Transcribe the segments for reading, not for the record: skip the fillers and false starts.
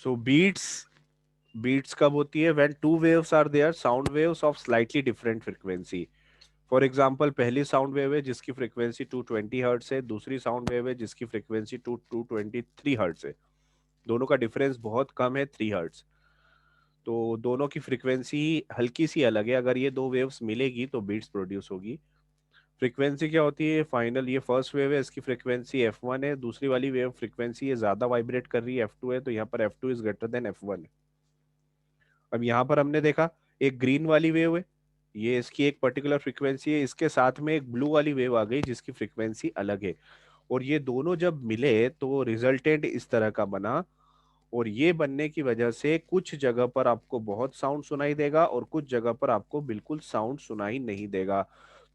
सो beats कब होती है? When two waves are there, sound waves of slightly different frequency. For example, पहली sound wave है जिसकी फ्रीक्वेंसी 220 हर्ट्स है, दूसरी साउंड वेव है जिसकी फ्रीक्वेंसी 223 हर्ट्स है। दोनों का डिफरेंस बहुत कम है, 3 हर्ट्स। तो दोनों की फ्रीक्वेंसी हल्की सी अलग है। अगर ये दो वेव्स मिलेगी तो बीट्स प्रोड्यूस होगी। फ्रीक्वेंसी क्या होती है? फाइनल, ये फर्स्ट वेव है, इसकी फ्रीक्वेंसी F1 है। दूसरी वाली वेव फ्रीक्वेंसी ये ज्यादा वाइब्रेट कर रही है, F2 है, तो यहाँ पर F2 is greater than F1। अब यहाँ पर हमने देखा एक ग्रीन वाली वेव है, ये इसकी एक पर्टिकुलर फ्रीक्वेंसी है, इसके साथ में एक ब्लू वाली वेव आ गई जिसकी फ्रीक्वेंसी अलग है। और ये दोनों जब मिले तो रिजल्टेंट इस तरह का बना। और ये बनने की वजह से कुछ जगह पर आपको बहुत साउंड सुनाई देगा और कुछ जगह पर आपको बिल्कुल साउंड सुनाई नहीं देगा।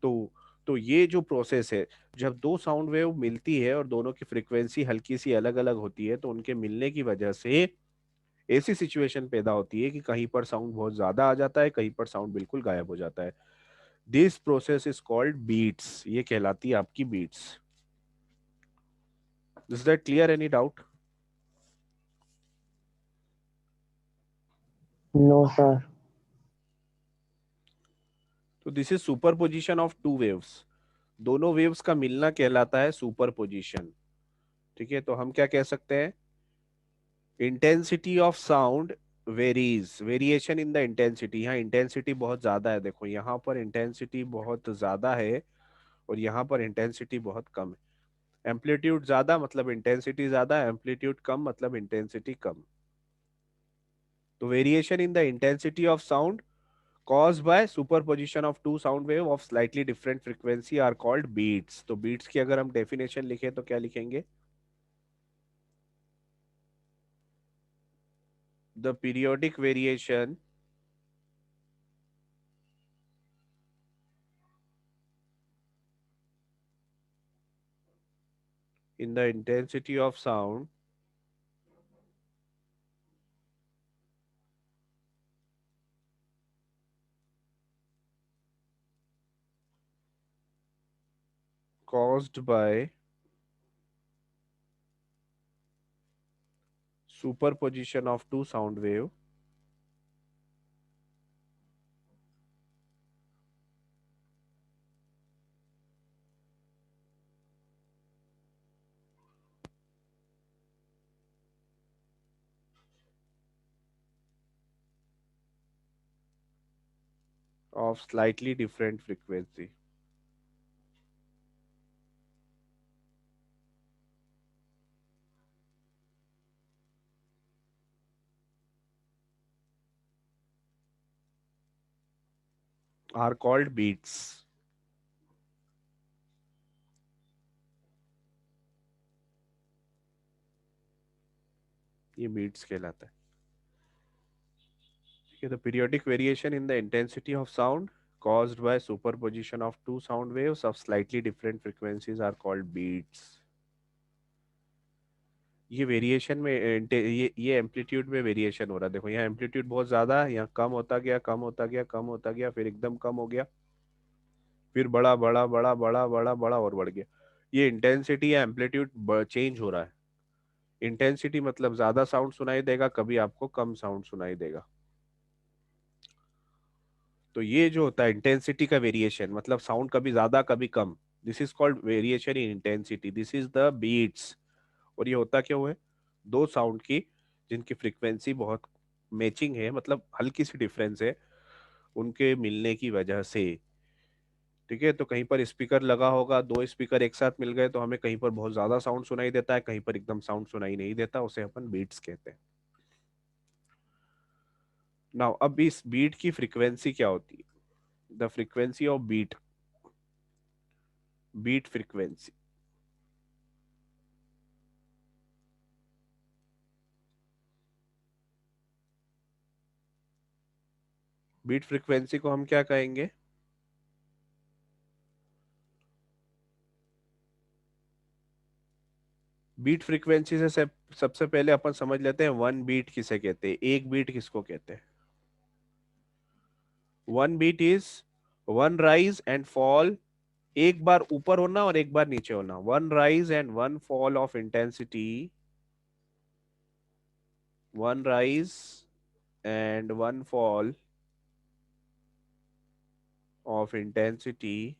तो तो ये जो प्रोसेस है, जब दो साउंड वेव मिलती है और दोनों की फ्रीक्वेंसी हल्की सी अलग अलग होती है, तो उनके मिलने की वजह से ऐसी सिचुएशन पैदा होती है कि कहीं पर साउंड बहुत ज्यादा आ जाता है, कहीं पर साउंड बिल्कुल गायब हो जाता है। This process is called beats. ये कहलाती है आपकी beats. Is that clear? Any doubt? No sir. तो this is superposition of two waves. दोनों वेव्स का मिलना कहलाता है सुपरपोजिशन। ठीक है, तो हम क्या कह सकते हैं? Intensity of sound varies, variation in the intensity. यहाँ इंटेंसिटी बहुत ज्यादा है, देखो यहाँ पर इंटेंसिटी बहुत ज्यादा है और यहाँ पर इंटेंसिटी बहुत कम है। एम्पलीट्यूड ज्यादा मतलब इंटेंसिटी ज्यादा, एम्पलीट्यूड कम मतलब इंटेंसिटी कम। तो variation in the intensity of sound caused by superposition of two sound wave of slightly different frequency are called beats। तो beats की अगर हम डेफिनेशन लिखें तो क्या लिखेंगे? The periodic variation in the intensity of sound caused by superposition of two sound wave of slightly different frequency are called beats। ये beats कहलाता है। ठीक है, तो periodic variation in the intensity of sound caused by superposition of two sound waves of slightly different frequencies are called beats। ये variation में ये amplitude में वेरिएशन हो रहा है। देखो यहाँ एम्पलीट्यूड बहुत ज्यादा है, यहाँ कम होता गया, कम होता गया, कम होता गया, फिर एकदम कम हो गया, फिर बड़ा बड़ा बड़ा बड़ा बड़ा बड़ा और बढ़ गया। ये इंटेंसिटी या एम्पलीट्यूड चेंज हो रहा है। इंटेंसिटी मतलब ज्यादा साउंड सुनाई देगा, कभी आपको कम साउंड सुनाई देगा। तो ये जो होता है इंटेंसिटी का वेरिएशन, मतलब साउंड कभी ज्यादा कभी कम, this is called variation in intensity, this is the beats. और ये होता क्यों है? दो साउंड की जिनकी फ्रीक्वेंसी बहुत मैचिंग है, मतलब हल्की सी डिफरेंस है, उनके मिलने की वजह से। ठीक है, तो कहीं पर स्पीकर लगा होगा, दो स्पीकर एक साथ मिल गए तो हमें कहीं पर बहुत ज्यादा साउंड सुनाई देता है, कहीं पर एकदम साउंड सुनाई नहीं देता, उसे अपन बीट्स कहते हैं। नाउ अब इस बीट की फ्रीक्वेंसी क्या होती है? The frequency of beat, beat frequency. Beat frequency को हम क्या कहेंगे? बीट फ्रीक्वेंसी से सबसे पहले अपन समझ लेते हैं वन बीट किसे कहते हैं, एक बीट किसको कहते हैं। One beat is one rise and fall, एक बार ऊपर होना और एक बार नीचे होना, one rise and one fall of intensity, one rise and one fall of intensity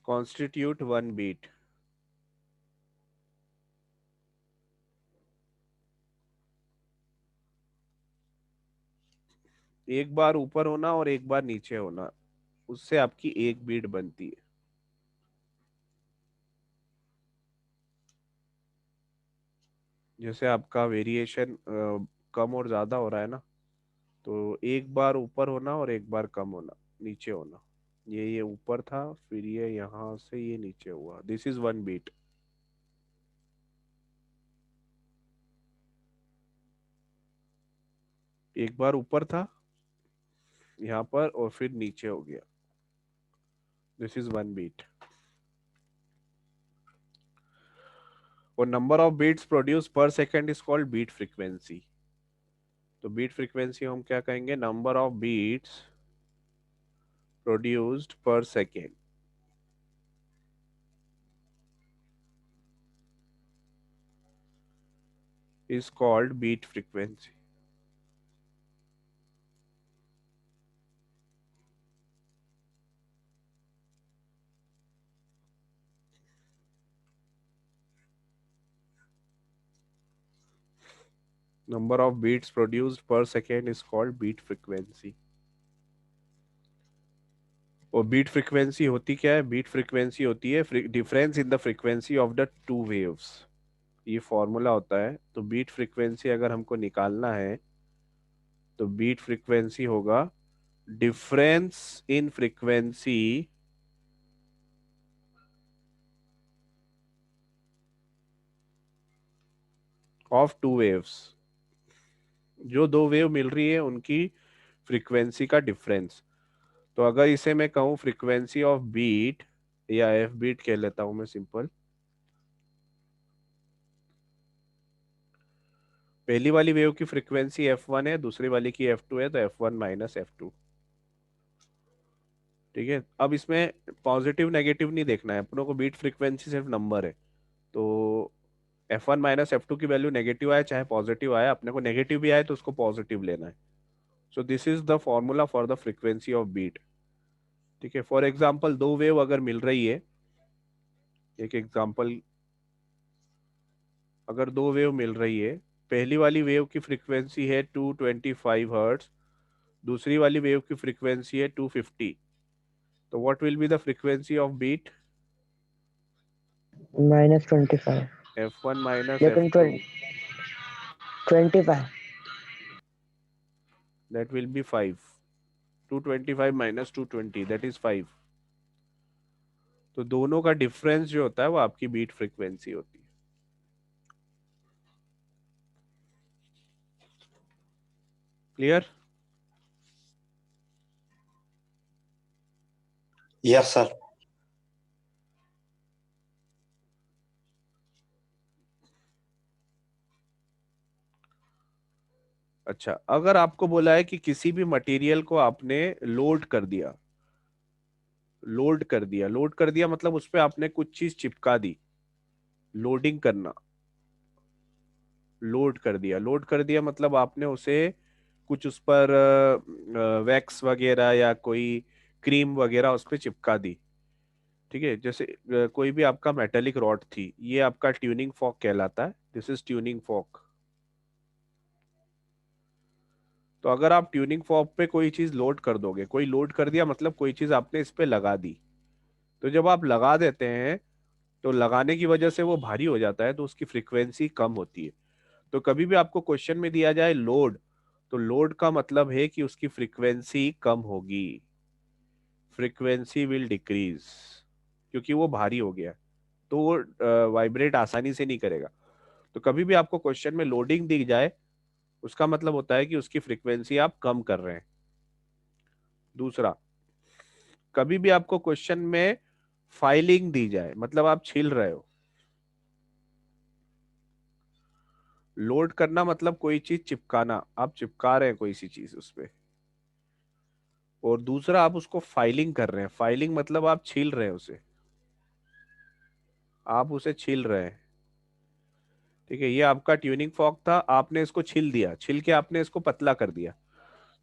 constitute one beat. एक बार ऊपर होना और एक बार नीचे होना, उससे आपकी एक बीट बनती है। जैसे आपका वेरिएशन कम और ज्यादा हो रहा है ना, तो एक बार ऊपर होना और एक बार कम होना, नीचे होना। ये ऊपर था, फिर ये यहाँ से ये नीचे हुआ, दिस इज वन बीट। एक बार ऊपर था यहाँ पर और फिर नीचे हो गया, दिस इज वन बीट। और number of beats produce per second is called beat frequency. तो बीट फ्रीक्वेंसी हम क्या कहेंगे, number of beats produced per second is called beat frequency. Number of beats produced per second is called beat frequency. और beat frequency होती क्या है, beat frequency होती है difference in the frequency of the two waves. ये formula होता है। तो बीट फ्रीक्वेंसी अगर हमको निकालना है तो बीट फ्रीक्वेंसी होगा difference in frequency of two waves. जो दो वेव मिल रही है उनकी फ्रीक्वेंसी का डिफरेंस। तो अगर इसे मैं कहूँ फ्रीक्वेंसी ऑफ बीट, या एफ बीट कह लेता हूं मैं सिंपल। पहली वाली वेव की फ्रीक्वेंसी F1 है, दूसरी वाली की F2 है, तो F1 माइनस F2। ठीक है, अब इसमें पॉजिटिव नेगेटिव नहीं देखना है अपनों को, बीट फ्रीक्वेंसी सिर्फ नंबर है। तो F1 माइनस F2 की वैल्यू नेगेटिव आए चाहे पॉजिटिव आए, अपने को नेगेटिव भी आए तो उसको पॉजिटिव लेना है। So this is the formula for the frequency of beat. ठीक है, फॉर एग्जाम्पल दो वेव अगर मिल रही है, एक एग्जाम्पल, अगर दो वेव मिल रही है, पहली वाली वेव की फ्रीक्वेंसी है 225 हर्ट्ज, दूसरी वाली वेव की फ्रीक्वेंसी है 250। तो what will be the frequency of beat, -25, F1 minus लेकिन F2, 25। that will be 5। 225 minus 220 that is 5। तो दोनों का डिफरेंस जो होता है वो आपकी बीट फ्रीक्वेंसी होती है। क्लियर? Yes sir. अच्छा, अगर आपको बोला है कि किसी भी मटेरियल को आपने लोड कर दिया, लोड कर दिया, लोड कर दिया मतलब उस पर आपने कुछ चीज चिपका दी, लोडिंग करना। लोड कर दिया, लोड कर दिया मतलब आपने उसे कुछ उस पर वैक्स वगैरह या कोई क्रीम वगैरह उस पर चिपका दी। ठीक है, जैसे कोई भी आपका मेटेलिक रॉड थी, ये आपका ट्यूनिंग फॉक कहलाता है, दिस इज ट्यूनिंग फॉक। तो अगर आप ट्यूनिंग फॉक पे कोई चीज लोड कर दोगे, कोई लोड कर दिया मतलब कोई चीज आपने इस पे लगा दी, तो जब आप लगा देते हैं तो लगाने की वजह से वो भारी हो जाता है, तो उसकी फ्रीक्वेंसी कम होती है। तो कभी भी आपको क्वेश्चन में दिया जाए लोड, तो लोड का मतलब है कि उसकी फ्रीक्वेंसी कम होगी, फ्रीक्वेंसी विल डिक्रीज, क्योंकि वो भारी हो गया, तो वो वाइब्रेट आसानी से नहीं करेगा। तो कभी भी आपको क्वेश्चन में लोडिंग दी जाए, उसका मतलब होता है कि उसकी फ्रीक्वेंसी आप कम कर रहे हैं। दूसरा, कभी भी आपको क्वेश्चन में फाइलिंग दी जाए मतलब आप छील रहे हो, लोड करना मतलब कोई चीज चिपकाना, आप चिपका रहे हैं कोई सी चीज उस पे, और दूसरा आप उसको फाइलिंग कर रहे हैं, फाइलिंग मतलब आप छील रहे हैं उसे। आप उसे छील रहे हैं, ठीक है, ये आपका ट्यूनिंग फॉर्क था, आपने इसको छील दिया, छील के आपने इसको पतला कर दिया।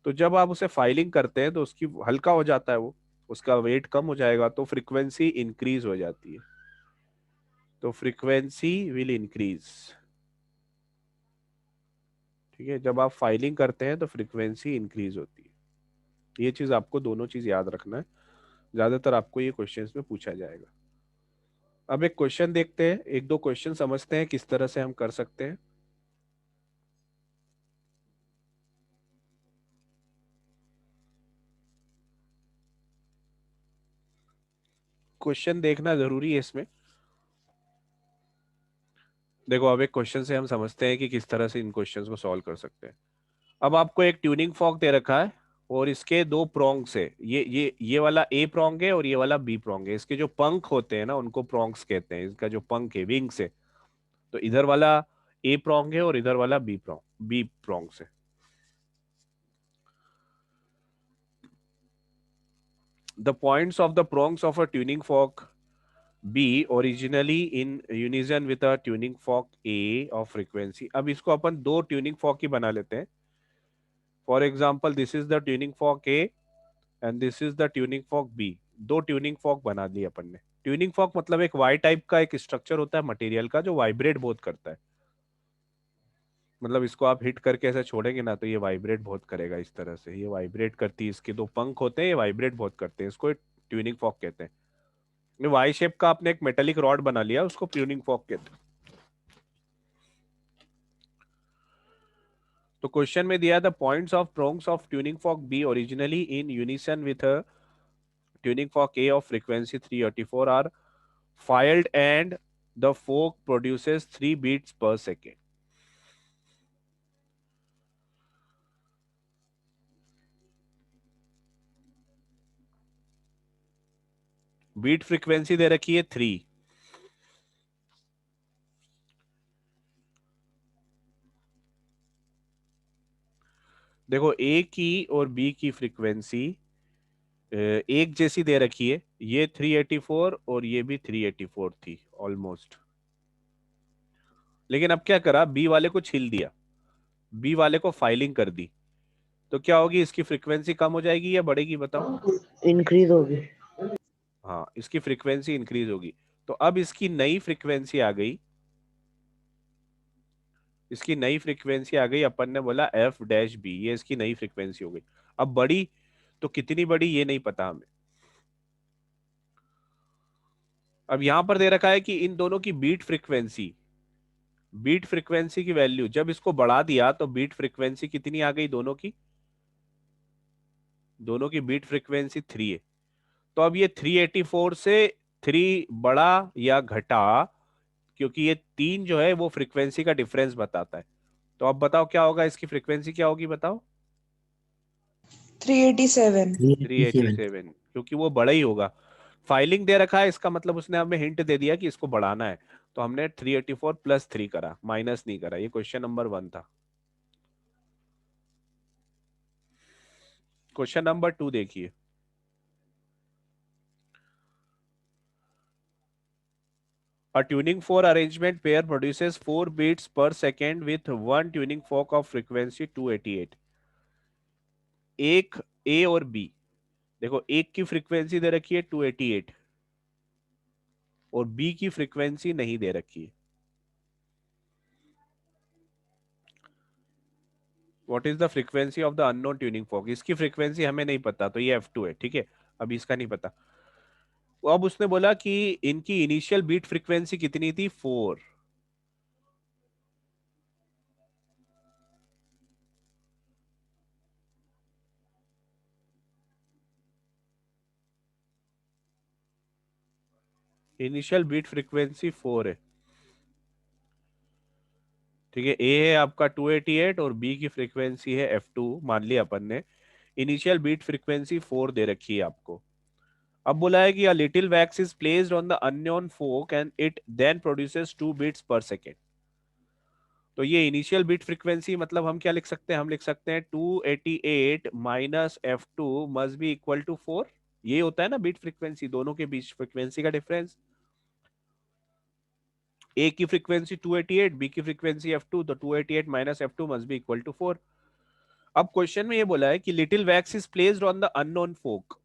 तो जब आप उसे फाइलिंग करते हैं तो उसकी हल्का हो जाता है वो, उसका वेट कम हो जाएगा, तो फ्रीक्वेंसी इंक्रीज हो जाती है। तो फ्रीक्वेंसी विल इंक्रीज, ठीक है, जब आप फाइलिंग करते हैं तो फ्रीक्वेंसी इंक्रीज होती है। ये चीज आपको दोनों चीज याद रखना है, ज्यादातर आपको ये क्वेश्चंस में पूछा जाएगा। अब एक क्वेश्चन देखते हैं, एक दो क्वेश्चन समझते हैं किस तरह से हम कर सकते हैं। क्वेश्चन देखना जरूरी है इसमें। देखो अब एक क्वेश्चन से हम समझते हैं कि किस तरह से इन क्वेश्चंस को सॉल्व कर सकते हैं। अब आपको एक ट्यूनिंग फॉर्क दे रखा है और इसके दो प्रोंग्स है, ये वाला ए प्रोंग है और ये वाला बी प्रोंग है। इसके जो पंख होते हैं ना उनको प्रोंग्स कहते हैं, इसका जो पंख है विंग्स है। तो इधर वाला ए प्रोंग है और इधर वाला बी प्रोंग्स है। The points of the prongs of a tuning fork B originally in unison with a tuning fork A of frequency. अब इसको अपन दो ट्यूनिंग फॉर्क ही बना लेते हैं। For example this is the tuning fork A and this is the tuning fork B. दो tuning fork बना दिए अपन ने। ट्यूनिंग फॉर्क मतलब एक वाई टाइप का एक स्ट्रक्चर होता है मटेरियल का जो वाइब्रेट बहुत करता है। मतलब इसको आप हिट करके ऐसे छोड़ेंगे ना तो ये वाइब्रेट बहुत करेगा, इस तरह से ये वाइब्रेट करती है, इसके दो पंख होते हैं, ये वाइब्रेट बहुत करते हैं, इसको ट्यूनिंग फॉर्क कहते हैं। ये वाई शेप का आपने एक मेटेलिक रॉड बना लिया, उसको ट्यूनिंग फॉर्क कहते हैं। तो क्वेश्चन में दिया the points of prongs of tuning fork B originally in unison with tuning fork A of frequency 384 are filed and the fork produces 3 beats per second. Beat frequency दे रखी है 3। देखो ए की और बी की फ्रीक्वेंसी एक जैसी दे रखी है, ये 384 और ये भी 384 थी ऑलमोस्ट। लेकिन अब क्या करा, बी वाले को छील दिया, बी वाले को फाइलिंग कर दी, तो क्या होगी, इसकी फ्रीक्वेंसी कम हो जाएगी या बढ़ेगी बताओ? इंक्रीज होगी। हाँ, इसकी फ्रीक्वेंसी इंक्रीज होगी। तो अब इसकी नई फ्रीक्वेंसी आ गई, इसकी नई फ्रीक्वेंसी आ गई, अपन ने बोला एफ डैश बी, ये इसकी नई फ्रीक्वेंसी हो गई। अब बड़ी तो कितनी बड़ी ये नहीं पता हमें। अब यहां पर दे रखा है कि इन दोनों की बीट फ्रीक्वेंसी की वैल्यू जब इसको बढ़ा दिया तो बीट फ्रीक्वेंसी कितनी आ गई दोनों की? दोनों की बीट फ्रीक्वेंसी 3 है। तो अब ये 384 से 3 बड़ा या घटा, क्योंकि ये 3 जो है वो फ्रीक्वेंसी का डिफरेंस बताता है। तो अब बताओ क्या होगा, इसकी फ्रीक्वेंसी क्या होगी बताओ? 387। 387। 387, क्योंकि वो बड़ा ही होगा। फाइलिंग दे रखा है, इसका मतलब उसने हमें हिंट दे दिया कि इसको बढ़ाना है। तो हमने 384 प्लस 3 करा, माइनस नहीं करा। ये क्वेश्चन नंबर 1 था। क्वेश्चन नंबर 2 देखिए। A tuning fork arrangement pair produces 4 beats per second with one tuning fork of frequency 288। एक ए और बी, देखो एक की फ्रीक्वेंसी दे रखी है 288 और बी की फ्रीक्वेंसी नहीं दे रखी है। What is the frequency of the unknown tuning fork? इसकी फ्रीक्वेंसी हमें नहीं पता, तो ये F2 है, ठीक है। अभी इसका नहीं पता। अब उसने बोला कि इनकी इनिशियल बीट फ्रीक्वेंसी कितनी थी, 4। इनिशियल बीट फ्रीक्वेंसी 4 है, ठीक है। ए है आपका 288 और बी की फ्रीक्वेंसी है F2, मान लिया अपन ने। इनिशियल बीट फ्रीक्वेंसी 4 दे रखी है आपको। अब बोला है कि a little wax is placed on the unknown fork and it then produces 2 beats per second. तो ये इनिशियल बीट फ्रीक्वेंसी मतलब हम क्या लिख सकते हैं, हम लिख सकते हैं 288 minus F2 must be equal to 4। ये होता है ना बीट फ्रीक्वेंसी, दोनों के बीच फ्रीक्वेंसी का डिफरेंस। ए की फ्रीक्वेंसी 288, बी की फ्रीक्वेंसी f2, तो 288 minus f2 must be equal to 4। अब क्वेश्चन में ये बोला है कि little wax is placed on the unknown fork.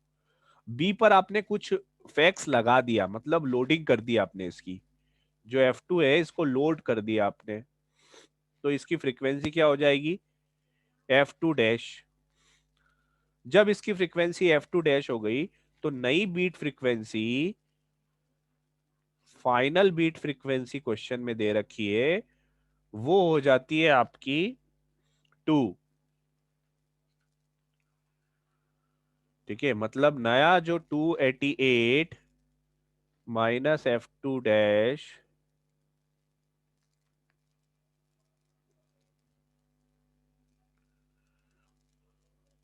B पर आपने कुछ फैक्स लगा दिया, मतलब लोडिंग कर दी आपने इसकी, जो f2 है इसको लोड कर दिया आपने, तो इसकी फ्रीक्वेंसी क्या हो जाएगी, f2 डैश। जब इसकी फ्रीक्वेंसी f2 डैश हो गई तो नई beat frequency, final beat frequency question में दे रखी है, वो हो जाती है आपकी 2। ठीक है, मतलब नया जो 288 minus f2 dash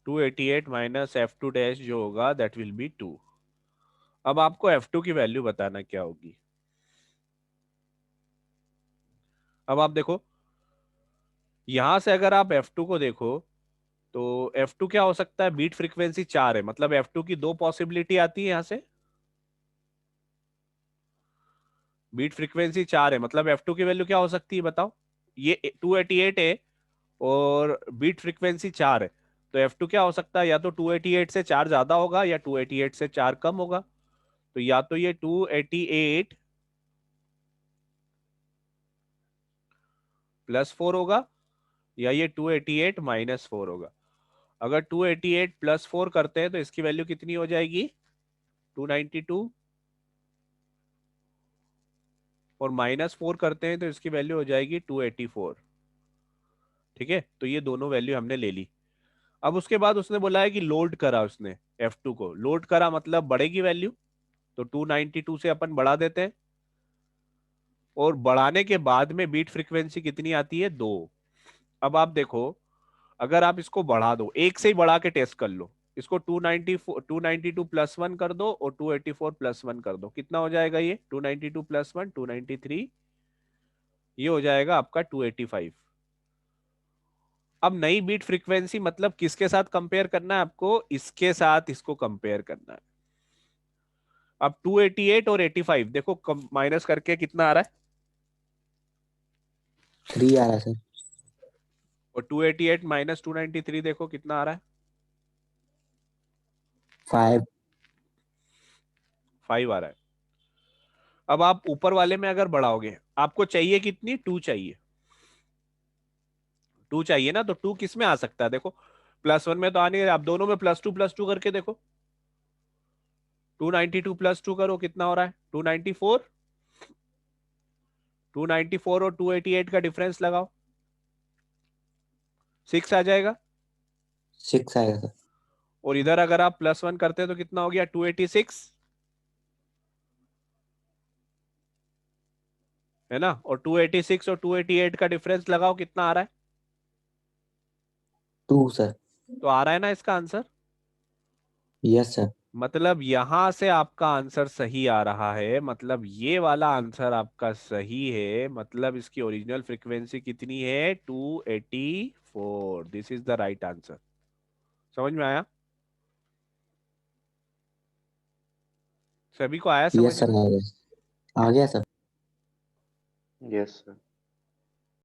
288 minus f2 dash जो होगा दैट विल बी 2। अब आपको f2 की वैल्यू बताना क्या होगी। अब आप देखो, यहां से अगर आप f2 को देखो तो f2 क्या हो सकता है, बीट फ्रीक्वेंसी 4 है, मतलब f2 की दो पॉसिबिलिटी आती है यहां से। बीट फ्रीक्वेंसी 4 है, मतलब f2 की वैल्यू क्या हो सकती है बताओ। ये 288 है और बीट फ्रीक्वेंसी 4 है, तो f2 क्या हो सकता है, या तो 288 से 4 ज्यादा होगा या 288 से 4 कम होगा। तो या तो ये 288 प्लस 4 होगा या ये 288 माइनस 4 होगा। अगर 288 प्लस 4 करते हैं तो इसकी वैल्यू कितनी हो जाएगी, 292, और माइनस 4 करते हैं तो इसकी वैल्यू हो जाएगी 284। ठीक है, तो ये दोनों वैल्यू हमने ले ली। अब उसके बाद उसने बोला है कि लोड करा, उसने f2 को लोड करा मतलब बढ़ेगी वैल्यू, तो 292 से अपन बढ़ा देते हैं, और बढ़ाने के बाद में बीट फ्रीक्वेंसी कितनी आती है, 2। अब आप देखो, अगर आप इसको बढ़ा दो, एक से ही बढ़ा के टेस्ट कर लो, इसको 292 प्लस 1 कर दो और 284 प्लस 1 कर दो, कितना हो जाएगा ये, 292 प्लस 1 293, ये हो जाएगा आपका 285। अब नई बीट फ्रीक्वेंसी मतलब किसके साथ कंपेयर करना है आपको, इसके साथ इसको कंपेयर करना है। अब 288 और 85 देखो माइनस करके कितना आ रहा है, 3 आ रहा है सर। और 288 माइनस 293 देखो कितना आ रहा है, 5। 5 आ रहा है। अब आप ऊपर वाले में अगर बढ़ाओगे, आपको चाहिए कितनी, 2 चाहिए, 2 चाहिए ना, तो 2 किस में आ सकता है देखो, प्लस 1 में तो आने, आप दोनों में प्लस टू करके देखो, 292 प्लस 2 करो कितना हो रहा है, 294। 294 और 288 का डिफरेंस लगाओ, 6 आ जाएगा। 6 आएगा सर। और इधर अगर आप प्लस 1 करते हैं तो कितना हो गया, 286, है ना, और 286 और 288 का डिफरेंस लगाओ कितना आ रहा है, 2 सर। तो आ रहा है ना इसका आंसर। Yes sir. मतलब यहां से आपका आंसर सही आ रहा है, मतलब ये वाला आंसर आपका सही है, मतलब इसकी ओरिजिनल फ्रीक्वेंसी कितनी है, 284, this is the right answer. समझ में आया, सभी को आया समझ यस सर, में। आ गया। आ गया सर। Yes sir.